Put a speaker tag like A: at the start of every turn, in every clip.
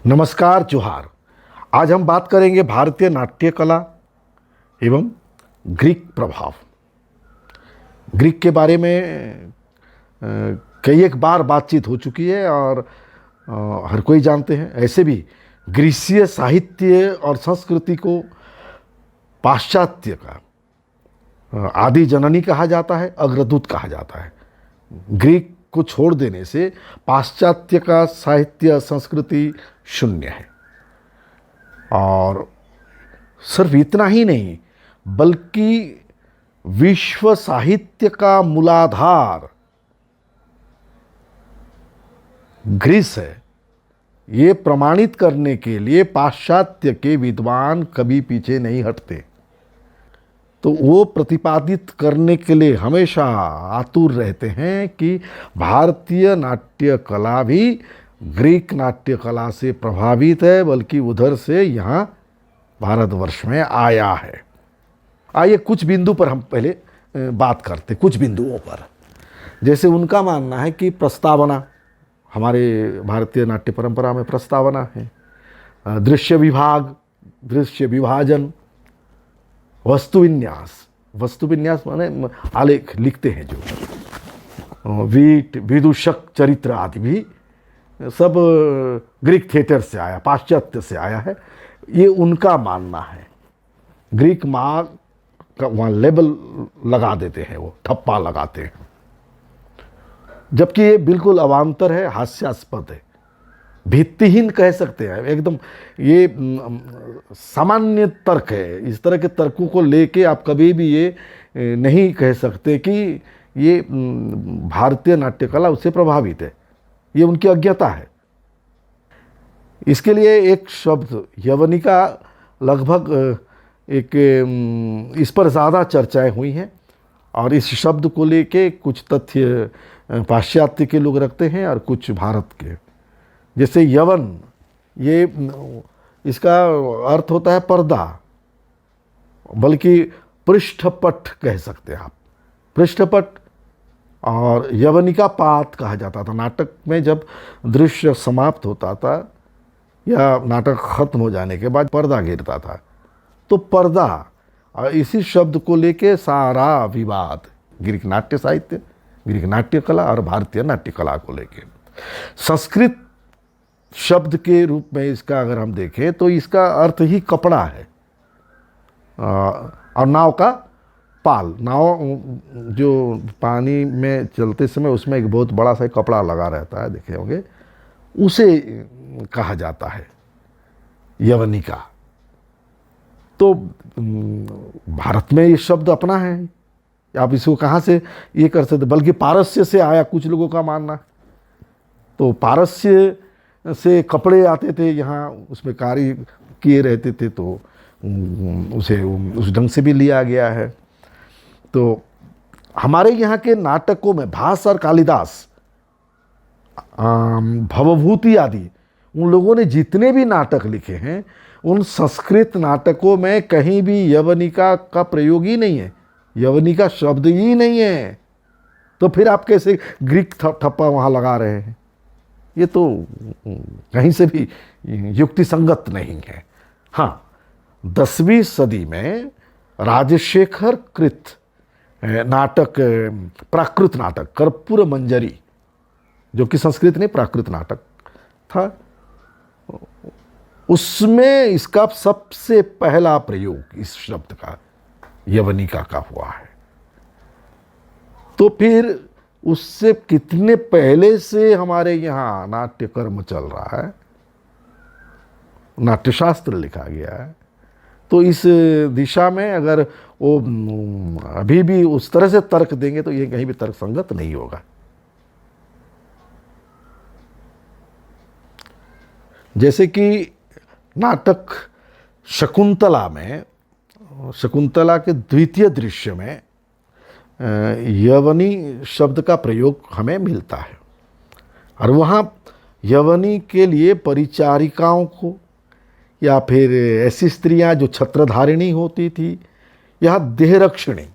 A: नमस्कार, जोहार। आज हम बात करेंगे भारतीय नाट्य कला एवं ग्रीक प्रभाव। ग्रीक के बारे में कई एक बार बातचीत हो चुकी है और हर कोई जानते हैं। ऐसे भी ग्रीसीय साहित्य और संस्कृति को पाश्चात्य का आदि जननी कहा जाता है, अग्रदूत कहा जाता है। ग्रीक को छोड़ देने से पाश्चात्य का साहित्य संस्कृति शून्य है। और सिर्फ इतना ही नहीं, बल्कि विश्व साहित्य का मूलाधार ग्रीस है। ये प्रमाणित करने के लिए पाश्चात्य के विद्वान कभी पीछे नहीं हटते। तो वो प्रतिपादित करने के लिए हमेशा आतुर रहते हैं कि भारतीय नाट्य कला भी ग्रीक नाट्य कला से प्रभावित है, बल्कि उधर से यहाँ भारतवर्ष में आया है। आइए कुछ बिंदु पर हम पहले बात करते, कुछ बिंदुओं पर। जैसे उनका मानना है कि प्रस्तावना, हमारे भारतीय नाट्य परंपरा में प्रस्तावना है, दृश्य विभाग, दृश्य विभाजन, वस्तु विन्यास माने आलेख लिखते हैं जो, वीट, विदूषक चरित्र आदि भी सब ग्रीक थिएटर से आया, पाश्चात्य से आया है। ये उनका मानना है। ग्रीक माँ का वहाँ लेबल लगा देते हैं, वो ठप्पा लगाते हैं, जबकि ये बिल्कुल अवान्तर है, हास्यास्पद है, भित्तिहीन कह सकते हैं एकदम। ये सामान्य तर्क है। इस तरह के तर्कों को लेके आप कभी भी ये नहीं कह सकते कि ये भारतीय नाट्य कला उससे प्रभावित है। ये उनकी अज्ञता है। इसके लिए एक शब्द यवनिका, लगभग एक इस पर ज़्यादा चर्चाएं हुई हैं और इस शब्द को लेके कुछ तथ्य पाश्चात्य के लोग रखते हैं और कुछ भारत के। जैसे यवन, ये इसका अर्थ होता है पर्दा, बल्कि पृष्ठपट कह सकते हैं आप, पृष्ठपट। और यवनिका पात कहा जाता था। नाटक में जब दृश्य समाप्त होता था या नाटक खत्म हो जाने के बाद पर्दा गिरता था, तो पर्दा, और इसी शब्द को लेके सारा विवाद ग्रीक नाट्य साहित्य, ग्रीक नाट्य कला और भारतीय नाट्य कला को लेके। संस्कृत शब्द के रूप में इसका अगर हम देखें तो इसका अर्थ ही कपड़ा है। और नाव का पाल, नाव जो पानी में चलते समय उसमें एक बहुत बड़ा सा कपड़ा लगा रहता है, देखे होंगे, उसे कहा जाता है यवनिका। तो भारत में ये शब्द अपना है। आप इसको कहाँ से ये कर सकते, बल्कि पारस्य से आया, कुछ लोगों का मानना। तो पारस्य से कपड़े आते थे यहाँ, उसमें कार्य किए रहते थे, तो उसे उस ढंग से भी लिया गया है। तो हमारे यहाँ के नाटकों में भास और कालिदास, भवभूति आदि, उन लोगों ने जितने भी नाटक लिखे हैं, उन संस्कृत नाटकों में कहीं भी यवनिका का प्रयोग ही नहीं है, यवनिका शब्द ही नहीं है। तो फिर आप कैसे ग्रीक ठप्पा वहाँ लगा रहे हैं? ये तो कहीं से भी युक्ति संगत नहीं है। हाँ, 10वीं सदी में राजशेखर कृत नाटक, प्राकृत नाटक, कर्पूर मंजरी, जो कि संस्कृत नहीं प्राकृत नाटक था, उसमें इसका सबसे पहला प्रयोग इस शब्द का, यवनिका का, हुआ है। तो फिर उससे कितने पहले से हमारे यहाँ नाट्य कर्म चल रहा है, नाट्यशास्त्र लिखा गया है। तो इस दिशा में अगर वो अभी भी उस तरह से तर्क देंगे तो ये कहीं भी तर्क संगत नहीं होगा। जैसे कि नाटक शकुंतला में, शकुंतला के द्वितीय दृश्य में यवनी शब्द का प्रयोग हमें मिलता है। और वहाँ यवनी के लिए परिचारिकाओं को, या फिर ऐसी स्त्रियां जो छत्रधारिणी होती थी, या देहरक्षिणी,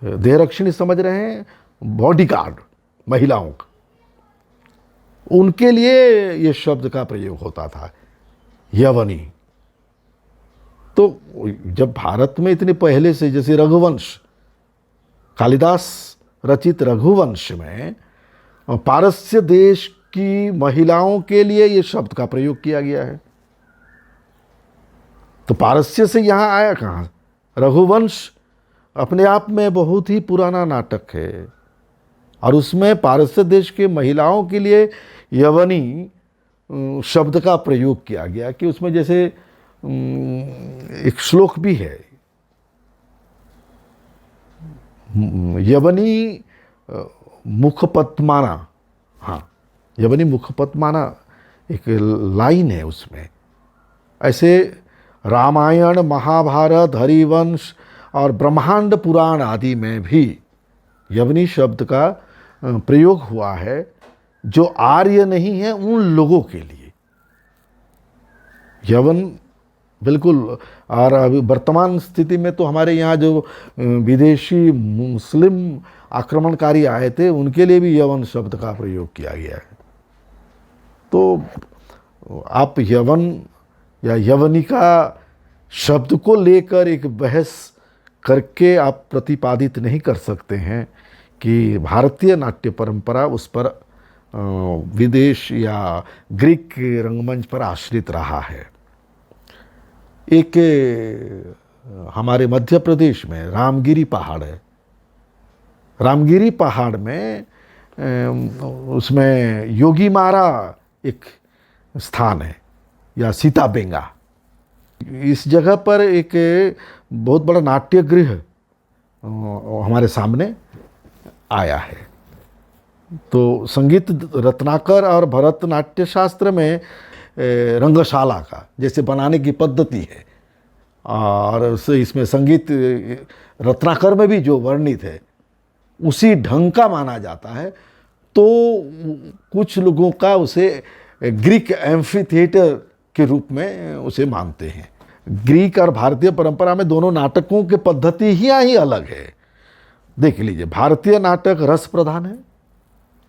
A: देहरक्षिणी समझ रहे हैं, बॉडीगार्ड महिलाओं का, उनके लिए ये शब्द का प्रयोग होता था, यवनी। तो जब भारत में इतने पहले से, जैसे रघुवंश, कालिदास रचित रघुवंश में पारस्य देश की महिलाओं के लिए ये शब्द का प्रयोग किया गया है। तो पारस्य से यहाँ आया कहाँ? रघुवंश अपने आप में बहुत ही पुराना नाटक है, और उसमें पारस्य देश के महिलाओं के लिए यवनी शब्द का प्रयोग किया गया, कि उसमें जैसे एक श्लोक भी है, यवनी मुखपद्माना। हाँ, यवनी मुखपद्माना एक लाइन है उसमें। ऐसे रामायण, महाभारत, हरिवंश और ब्रह्मांड पुराण आदि में भी यवनी शब्द का प्रयोग हुआ है, जो आर्य नहीं है उन लोगों के लिए। यवन बिल्कुल। और अभी वर्तमान स्थिति में तो हमारे यहाँ जो विदेशी मुस्लिम आक्रमणकारी आए थे, उनके लिए भी यवन शब्द का प्रयोग किया गया है। तो आप यवन या यवनिका शब्द को लेकर एक बहस करके आप प्रतिपादित नहीं कर सकते हैं कि भारतीय नाट्य परंपरा उस पर विदेश या ग्रीक रंगमंच पर आश्रित रहा है। एक हमारे मध्य प्रदेश में रामगिरी पहाड़ है। रामगिरी पहाड़ में उसमें योगी मारा एक स्थान है, या सीताबेंगा। इस जगह पर एक बहुत बड़ा नाट्यगृह हमारे सामने आया है। तो संगीत रत्नाकर और भरतनाट्य शास्त्र में रंगशाला का जैसे बनाने की पद्धति है, और इसमें संगीत रत्नाकर में भी जो वर्णित है उसी ढंग का माना जाता है। तो कुछ लोगों का उसे ग्रीक एम्फी थिएटर के रूप में उसे मानते हैं। ग्रीक और भारतीय परंपरा में दोनों नाटकों की पद्धति ही अलग है। देख लीजिए, भारतीय नाटक रस प्रधान है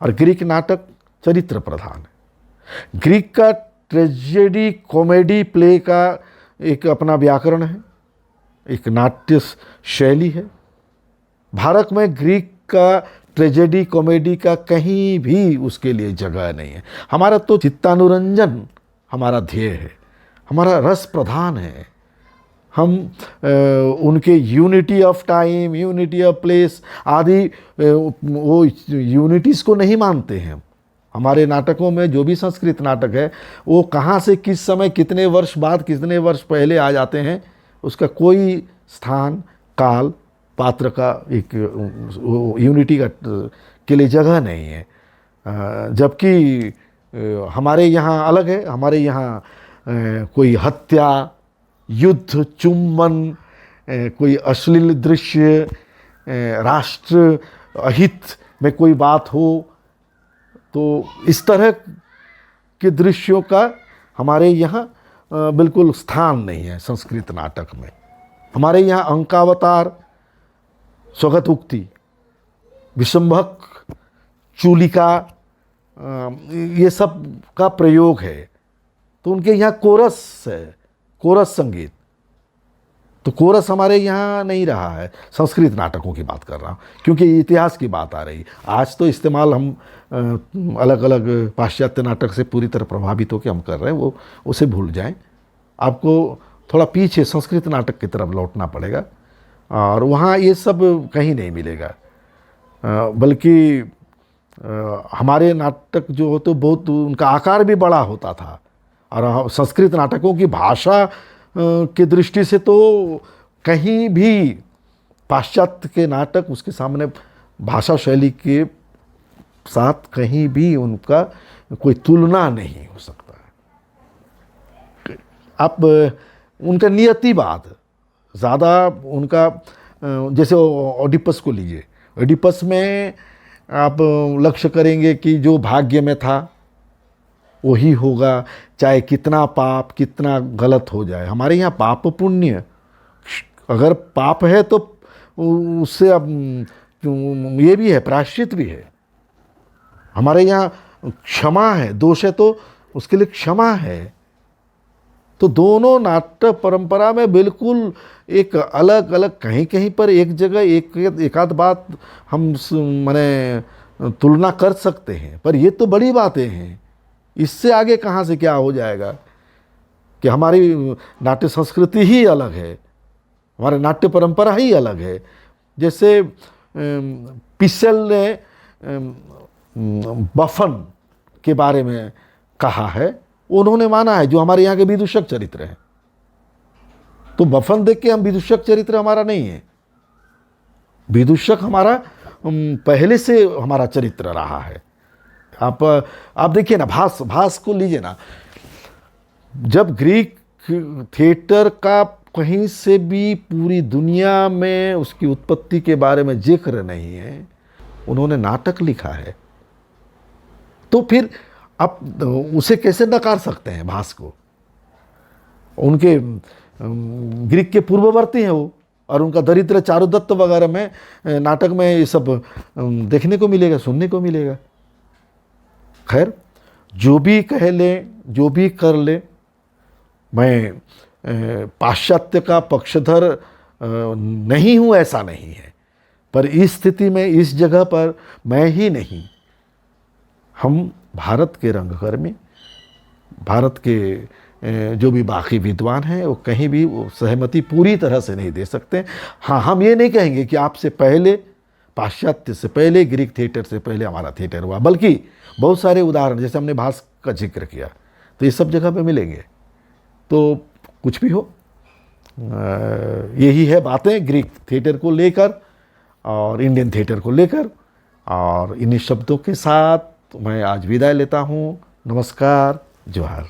A: और ग्रीक नाटक चरित्र प्रधान है। ग्रीक का ट्रेजेडी कॉमेडी प्ले का एक अपना व्याकरण है, एक नाट्य शैली है। भारत में ग्रीक का ट्रेजेडी कॉमेडी का कहीं भी उसके लिए जगह नहीं है। हमारा तो चित्तानुरंजन हमारा ध्येय है, हमारा रस प्रधान है। हम उनके unity of time, unity of place आदि वो यूनिटीज़ को नहीं मानते हैं। हमारे नाटकों में जो भी संस्कृत नाटक है, वो कहाँ से किस समय कितने वर्ष बाद कितने वर्ष पहले आ जाते हैं, उसका कोई स्थान काल पात्र का एक यूनिटी का के लिए जगह नहीं है। जबकि हमारे यहाँ अलग है। हमारे यहाँ कोई हत्या, युद्ध, चुम्बन, कोई अश्लील दृश्य, राष्ट्र अहित में कोई बात हो, तो इस तरह के दृश्यों का हमारे यहाँ बिल्कुल स्थान नहीं है संस्कृत नाटक में। हमारे यहाँ अंकावतार, स्वगत उक्ति, विषंभक, चूलिका, ये सब का प्रयोग है। तो उनके यहाँ कोरस है, कोरस संगीत। तो कोरस हमारे यहाँ नहीं रहा है। संस्कृत नाटकों की बात कर रहा हूँ, क्योंकि इतिहास की बात आ रही। आज तो इस्तेमाल हम अलग अलग पाश्चात्य नाटक से पूरी तरह प्रभावित होकर हम कर रहे हैं, वो उसे भूल जाएं। आपको थोड़ा पीछे संस्कृत नाटक की तरफ लौटना पड़ेगा, और वहाँ ये सब कहीं नहीं मिलेगा। बल्कि हमारे नाटक जो हो तो बहुत उनका आकार भी बड़ा होता था, और संस्कृत नाटकों की भाषा की दृष्टि से तो कहीं भी पाश्चात्य के नाटक उसके सामने भाषा शैली के साथ कहीं भी उनका कोई तुलना नहीं हो सकता है। आप उनका नियतिवाद ज़्यादा, उनका जैसे ओडिपस को लीजिए। ओडिपस में आप लक्ष्य करेंगे कि जो भाग्य में था वही होगा, चाहे कितना पाप कितना गलत हो जाए। हमारे यहाँ पाप पुण्य, अगर पाप है तो उससे अब ये भी है, प्रायश्चित भी है। हमारे यहाँ क्षमा है, दोष है तो उसके लिए क्षमा है। तो दोनों नाट्य परंपरा में बिल्कुल एक अलग अलग, कहीं कहीं पर एक जगह एक आध बात हम माने तुलना कर सकते हैं, पर ये तो बड़ी बातें हैं। इससे आगे कहाँ से क्या हो जाएगा कि हमारी नाट्य संस्कृति ही अलग है, हमारे नाट्य परंपरा ही अलग है। जैसे पिसेल ने बफन के बारे में कहा है, उन्होंने माना है, जो हमारे यहाँ के विदूषक चरित्र हैं। तो बफन देख के हम विदूषक चरित्र हमारा नहीं है, विदूषक हमारा पहले से हमारा चरित्र रहा है। आप देखिए ना, भास को लीजिए ना, जब ग्रीक थिएटर का कहीं से भी पूरी दुनिया में उसकी उत्पत्ति के बारे में जिक्र नहीं है, उन्होंने नाटक लिखा है, तो फिर आप उसे कैसे नकार सकते हैं भास को? उनके ग्रीक के पूर्ववर्ती हैं वो, और उनका दरिद्र चारुदत्त वगैरह में नाटक में ये सब देखने को मिलेगा, सुनने को मिलेगा। खैर, जो भी कह ले, जो भी कर ले, मैं पाश्चात्य का पक्षधर नहीं हूँ, ऐसा नहीं है। पर इस स्थिति में, इस जगह पर मैं ही नहीं, हम भारत के रंगकर्मी, भारत के जो भी बाकी विद्वान हैं, वो कहीं भी वो सहमति पूरी तरह से नहीं दे सकते। हाँ, हम ये नहीं कहेंगे कि आपसे पहले, पाश्चात्य से पहले, ग्रीक थिएटर से पहले हमारा थिएटर हुआ, बल्कि बहुत सारे उदाहरण, जैसे हमने भास का जिक्र किया, तो ये सब जगह पे मिलेंगे। तो कुछ भी हो, यही है बातें ग्रीक थिएटर को लेकर और इंडियन थिएटर को लेकर। और इन्हीं शब्दों के साथ मैं आज विदाई लेता हूँ। नमस्कार, जोहार।